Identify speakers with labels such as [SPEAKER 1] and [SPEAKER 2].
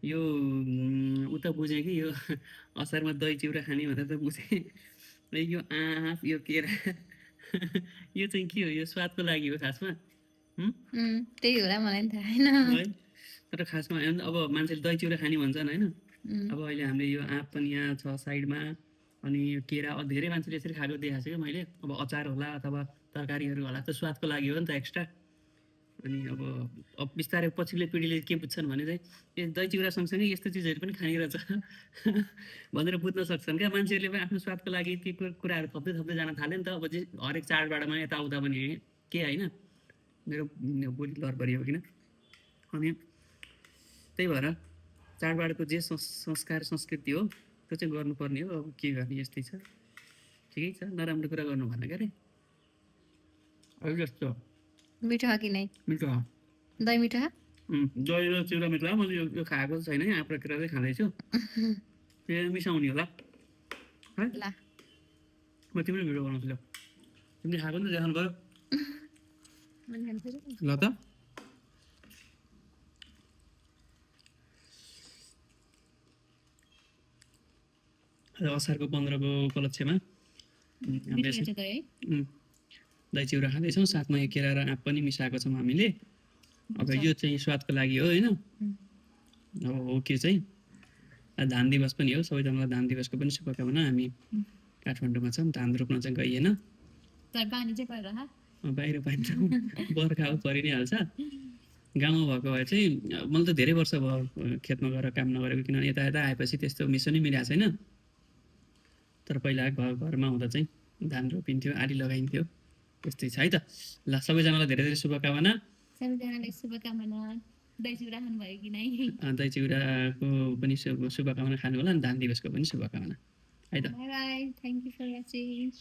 [SPEAKER 1] यो उता बुझेँ कि यो असारमा दही चिउरा खाने भनेर त बुझेँ। यो आँप, यो केरा यो चाहिँ के हो? यो स्वादको लागि हो खासमा?
[SPEAKER 2] त्यही होला मलाई पनि थाहा छैन।
[SPEAKER 1] है? तर खासमा अब मान्छेले दही चिउरा खाने भन्छन् होइन? अब अहिले हामीले यो आँप पनि यहाँ छ साइडमा, अनि यो केरा धेरै मान्छेले यसरी खाएको देखाएको छु क्या मैले। अब अचार होला अथवा तरकारीहरू होला, त्यो स्वादको लागि हो नि त एक्स्ट्रा। अनि अब बिस्तारै पछिल्लो पिँढीले के बुझ्छन् भने चाहिँ यो दही चिउरा सँगसँगै यस्तो चिजहरू पनि खाने रहेछ भनेर बुझ्न सक्छन् क्या। मान्छेहरूले पनि आफ्नो स्वादको लागि ती कुराहरू थप्दै थप्दै जान थाल्यो नि त। अब चाहिँ हरेक चाडबाडमा यताउता पनि के होइन, मेरो बोली लरबरी हो किन। अनि त्यही भएर चाडबाडको जे संस्कार संस्कृति हो त्यो चाहिँ गर्नुपर्ने हो। अब के गर्ने, यस्तै छ। ठिकै छ, नराम्रो कुरा गर्नु भएन क्या अरे। अहिले जस्तो
[SPEAKER 2] मिठो हो कि नै?
[SPEAKER 1] मिठो हो।
[SPEAKER 2] दही मिठो हो?
[SPEAKER 1] दही र चिउरा मिठो हो। मैले यो खाएको छैन है, आँप र केरा चाहिँ खाँदैछु। त्यो मिसाउने होला है।
[SPEAKER 2] ल
[SPEAKER 1] म तिमीले भिडियो बनाउँछु ल। तिमीले खाएको नि त देखाउनु पऱ्यो ल त। असारको 15को उपलक्ष्यमा हामीले दही चिउरा खाँदैछौँ, साथमा यो केरा र आँप पनि मिसाएको छौँ हामीले। अब यो चाहिँ स्वादको लागि हो होइन। अब हो के चाहिँ धान दिवस पनि हो, सबैजनालाई धान दिवसको पनि शुभकामना। हामी काठमाडौँमा छौँ, धान रोप्न चाहिँ गइएन। बाहिर पानी बर्खा हो परि नै हाल्छ। गाउँमा भएको भए चाहिँ मैले त धेरै वर्ष भयो खेतमा गएर काम नगरेको, किनभने यता यता आएपछि त्यस्तो मिसो नै मिलेको छैन। तर पहिला घरमा हुँदा चाहिँ धान रोपिन्थ्यो, आली लगाइन्थ्यो, त्यस्तै छ है त। ल सबैजनालाई धेरै धेरै शुभकामना। दही चिउराको पनि शुभकामना खानु होला, अनि धान दिवसको पनि शुभकामना है त। Bye bye, thank you for watching.